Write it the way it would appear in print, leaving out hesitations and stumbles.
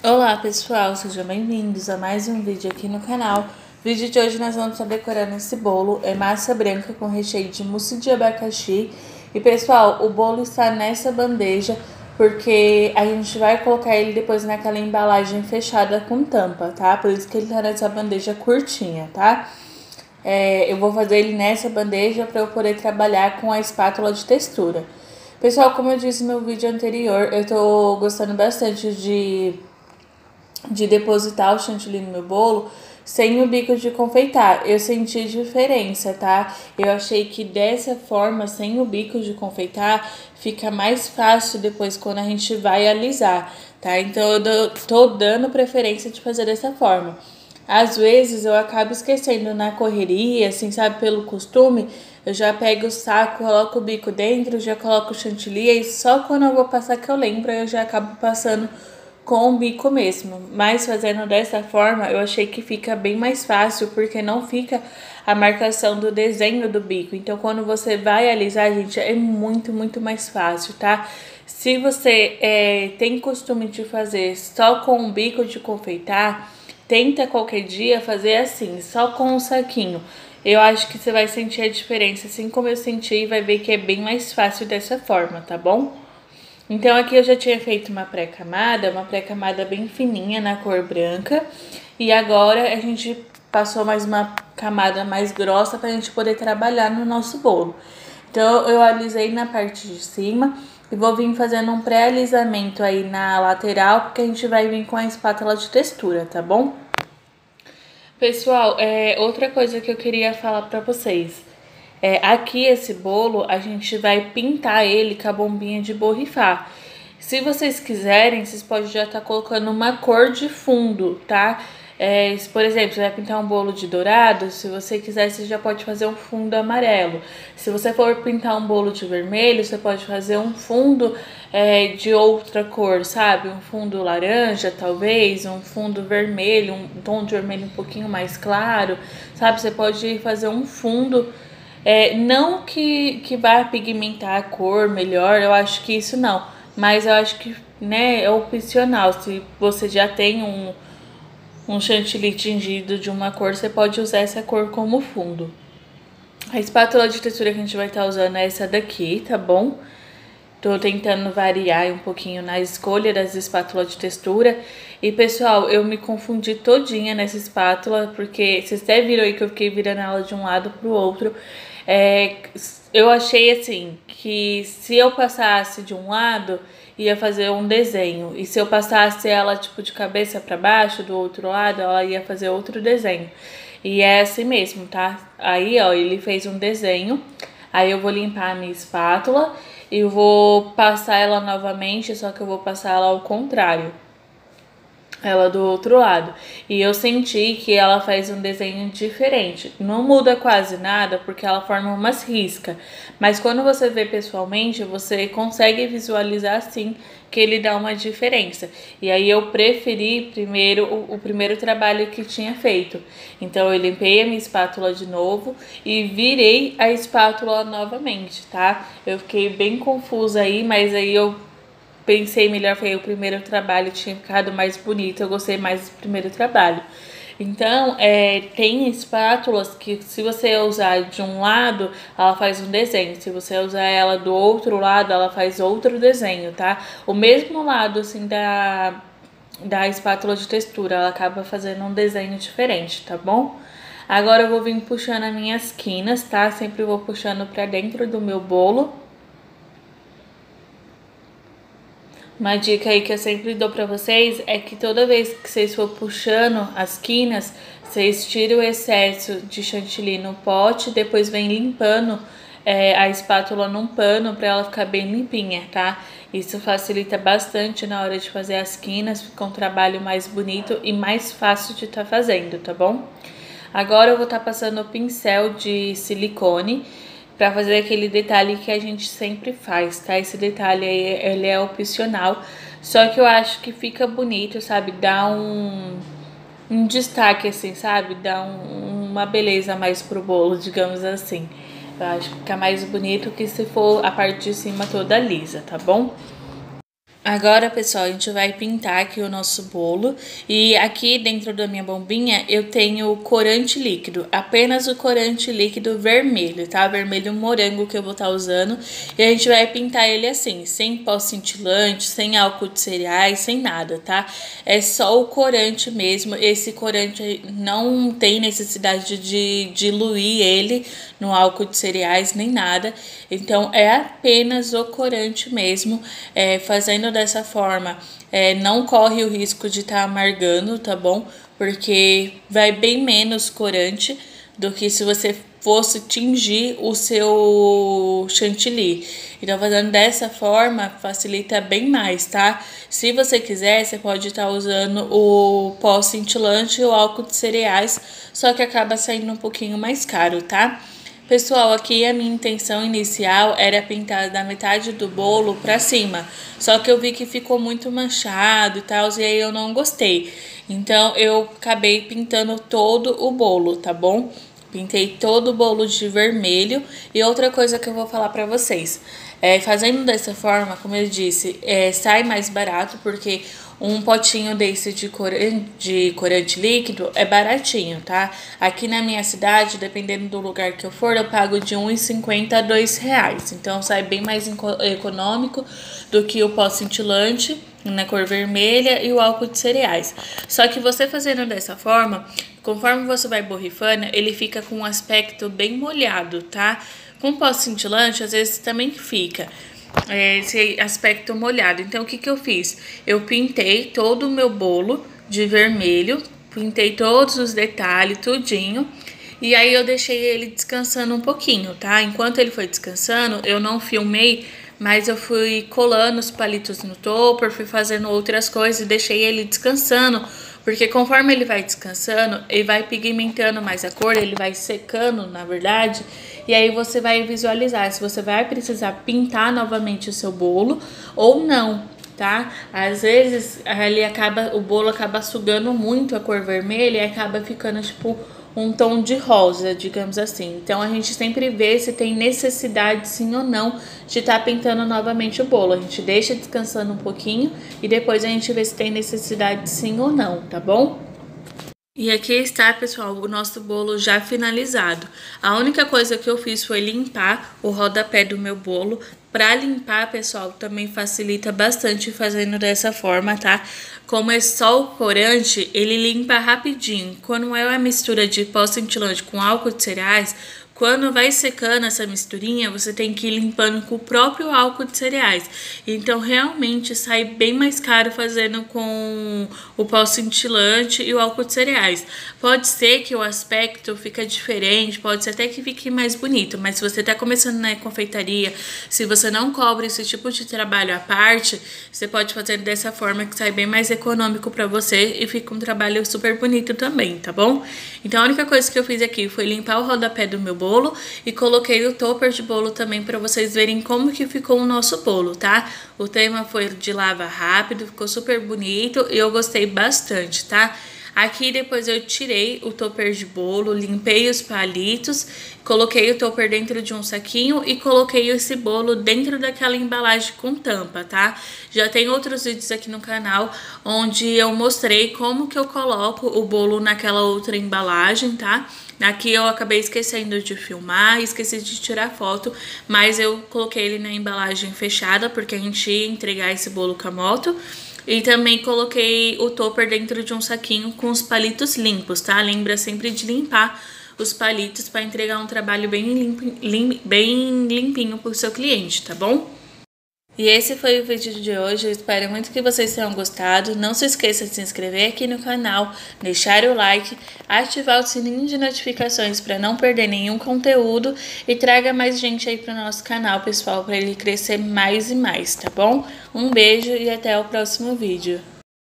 Olá pessoal, sejam bem-vindos a mais um vídeo aqui no canal. No vídeo de hoje nós vamos estar decorando esse bolo, é massa branca com recheio de mousse de abacaxi. E pessoal, o bolo está nessa bandeja porque a gente vai colocar ele depois naquela embalagem fechada com tampa, tá? Por isso que ele tá nessa bandeja curtinha, tá? Eu vou fazer ele nessa bandeja para eu poder trabalhar com a espátula de textura. Pessoal, como eu disse no vídeo anterior, eu tô gostando bastante de depositar o chantilly no meu bolo sem o bico de confeitar. Eu senti diferença, tá? Eu achei que dessa forma, sem o bico de confeitar, fica mais fácil depois quando a gente vai alisar, tá? Então eu tô dando preferência de fazer dessa forma. Às vezes eu acabo esquecendo na correria, assim, sabe, pelo costume, eu já pego o saco, coloco o bico dentro, já coloco o chantilly e só quando eu vou passar que eu lembro, eu já acabo passando com o bico mesmo. Mas fazendo dessa forma, eu achei que fica bem mais fácil, porque não fica a marcação do desenho do bico. Então, quando você vai alisar, gente, é muito mais fácil, tá? Se você tem costume de fazer só com o bico de confeitar, tenta qualquer dia fazer assim, só com o saquinho. Eu acho que você vai sentir a diferença, assim como eu senti, e vai ver que é bem mais fácil dessa forma, tá bom? Então aqui eu já tinha feito uma pré-camada bem fininha na cor branca. E agora a gente passou mais uma camada mais grossa pra gente poder trabalhar no nosso bolo. Então eu alisei na parte de cima e vou vir fazendo um pré-alisamento aí na lateral, porque a gente vai vir com a espátula de textura, tá bom? Pessoal, outra coisa que eu queria falar pra vocês. Aqui esse bolo, a gente vai pintar ele com a bombinha de borrifar. Se vocês quiserem, vocês podem já estar colocando uma cor de fundo, tá? Se, por exemplo, você vai pintar um bolo de dourado, se você quiser, você já pode fazer um fundo amarelo. Se você for pintar um bolo de vermelho, você pode fazer um fundo de outra cor, sabe? Um fundo laranja, talvez, um fundo vermelho, um tom de vermelho um pouquinho mais claro, sabe? Você pode fazer um fundo... não que vá pigmentar a cor melhor, eu acho que isso não. Mas eu acho que, né, é opcional. Se você já tem um chantilly tingido de uma cor, você pode usar essa cor como fundo. A espátula de textura que a gente vai estar usando é essa daqui, tá bom? Tô tentando variar um pouquinho na escolha das espátulas de textura. E, pessoal, eu me confundi todinha nessa espátula, porque vocês até viram aí que eu fiquei virando ela de um lado pro outro. Eu achei, assim, que se eu passasse de um lado, ia fazer um desenho. E se eu passasse ela, tipo, de cabeça pra baixo, do outro lado, ela ia fazer outro desenho. E é assim mesmo, tá? Aí, ó, ele fez um desenho. Aí eu vou limpar a minha espátula e vou passar ela novamente, só que eu vou passar ela ao contrário, ela do outro lado. E eu senti que ela faz um desenho diferente. Não muda quase nada, porque ela forma umas riscas. Mas quando você vê pessoalmente, você consegue visualizar sim que ele dá uma diferença. E aí eu preferi primeiro o primeiro trabalho que tinha feito. Então eu limpei a minha espátula de novo e virei a espátula novamente, tá? Eu fiquei bem confusa aí, mas aí eu pensei melhor, foi o primeiro trabalho, tinha ficado mais bonito, eu gostei mais do primeiro trabalho. Então, tem espátulas que se você usar de um lado, ela faz um desenho. Se você usar ela do outro lado, ela faz outro desenho, tá? O mesmo lado, assim, da espátula de textura, ela acaba fazendo um desenho diferente, tá bom? Agora eu vou vir puxando as minhas quinas, tá? Sempre vou puxando pra dentro do meu bolo. Uma dica aí que eu sempre dou pra vocês é que toda vez que vocês for puxando as quinas, vocês tiram o excesso de chantilly no pote, depois vem limpando a espátula num pano pra ela ficar bem limpinha, tá? Isso facilita bastante na hora de fazer as quinas, fica um trabalho mais bonito e mais fácil de estar fazendo, tá bom? Agora eu vou estar passando o pincel de silicone para fazer aquele detalhe que a gente sempre faz, tá? Esse detalhe aí, ele é opcional, só que eu acho que fica bonito, sabe? Dá um destaque, assim, sabe? Dá uma beleza a mais pro bolo, digamos assim. Eu acho que fica mais bonito que se for a parte de cima toda lisa, tá bom? Agora, pessoal, a gente vai pintar aqui o nosso bolo e aqui dentro da minha bombinha eu tenho corante líquido, apenas o corante líquido vermelho, tá? Vermelho morango que eu vou estar usando e a gente vai pintar ele assim, sem pó cintilante, sem álcool de cereais, sem nada, tá? É só o corante mesmo, esse corante não tem necessidade de diluir ele no álcool de cereais nem nada, então é apenas o corante mesmo, fazendo dessa forma, não corre o risco de estar amargando, tá bom? Porque vai bem menos corante do que se você fosse tingir o seu chantilly. Então, fazendo dessa forma, facilita bem mais, tá? Se você quiser, você pode estar usando o pó cintilante e o álcool de cereais, só que acaba saindo um pouquinho mais caro, tá? Pessoal, aqui a minha intenção inicial era pintar da metade do bolo pra cima, só que eu vi que ficou muito manchado e tal, e aí eu não gostei. Então, eu acabei pintando todo o bolo, tá bom? Pintei todo o bolo de vermelho. E outra coisa que eu vou falar pra vocês, fazendo dessa forma, como eu disse, sai mais barato, porque um potinho desse de corante líquido é baratinho, tá? Aqui na minha cidade, dependendo do lugar que eu for, eu pago de R$1,50 a R$2. Então, sai bem mais econômico do que o pó cintilante na cor vermelha e o álcool de cereais. Só que você fazendo dessa forma, conforme você vai borrifando, ele fica com um aspecto bem molhado, tá? Com pó cintilante, às vezes também fica esse aspecto molhado. Então, o que que eu fiz? Eu pintei todo o meu bolo de vermelho, pintei todos os detalhes, tudinho. E aí eu deixei ele descansando um pouquinho, tá? Enquanto ele foi descansando, eu não filmei, mas eu fui colando os palitos no topper, fui fazendo outras coisas e deixei ele descansando. Porque conforme ele vai descansando, ele vai pigmentando mais a cor, ele vai secando, na verdade. E aí você vai visualizar se você vai precisar pintar novamente o seu bolo ou não, tá? Às vezes o bolo acaba sugando muito a cor vermelha e acaba ficando tipo um tom de rosa, digamos assim. Então a gente sempre vê se tem necessidade sim ou não de estar pintando novamente o bolo. A gente deixa descansando um pouquinho e depois a gente vê se tem necessidade sim ou não, tá bom? E aqui está, pessoal, o nosso bolo já finalizado. A única coisa que eu fiz foi limpar o rodapé do meu bolo. Para limpar, pessoal, também facilita bastante fazendo dessa forma, tá? Como é só o corante, ele limpa rapidinho. Quando é uma mistura de pó cintilante com álcool de cereais, quando vai secando essa misturinha, você tem que ir limpando com o próprio álcool de cereais. Então, realmente, sai bem mais caro fazendo com o pó cintilante e o álcool de cereais. Pode ser que o aspecto fica diferente, pode ser até que fique mais bonito, mas se você está começando na confeitaria, se você não cobre esse tipo de trabalho à parte, você pode fazer dessa forma que sai bem mais econômico para você e fica um trabalho super bonito também, tá bom? Então, a única coisa que eu fiz aqui foi limpar o rodapé do meu bolo e coloquei o topper de bolo também para vocês verem como que ficou o nosso bolo, tá? O tema foi de lava rápido, ficou super bonito e eu gostei bastante, tá? Aqui depois eu tirei o topper de bolo, limpei os palitos, coloquei o topper dentro de um saquinho e coloquei esse bolo dentro daquela embalagem com tampa, tá? Já tem outros vídeos aqui no canal onde eu mostrei como que eu coloco o bolo naquela outra embalagem, tá? Aqui eu acabei esquecendo de filmar, esqueci de tirar foto, mas eu coloquei ele na embalagem fechada porque a gente ia entregar esse bolo com a moto. E também coloquei o topper dentro de um saquinho com os palitos limpos, tá? Lembra sempre de limpar os palitos para entregar um trabalho bem limpinho para o seu cliente, tá bom? E esse foi o vídeo de hoje, eu espero muito que vocês tenham gostado. Não se esqueça de se inscrever aqui no canal, deixar o like, ativar o sininho de notificações para não perder nenhum conteúdo e traga mais gente aí para o nosso canal, pessoal, para ele crescer mais e mais, tá bom? Um beijo e até o próximo vídeo.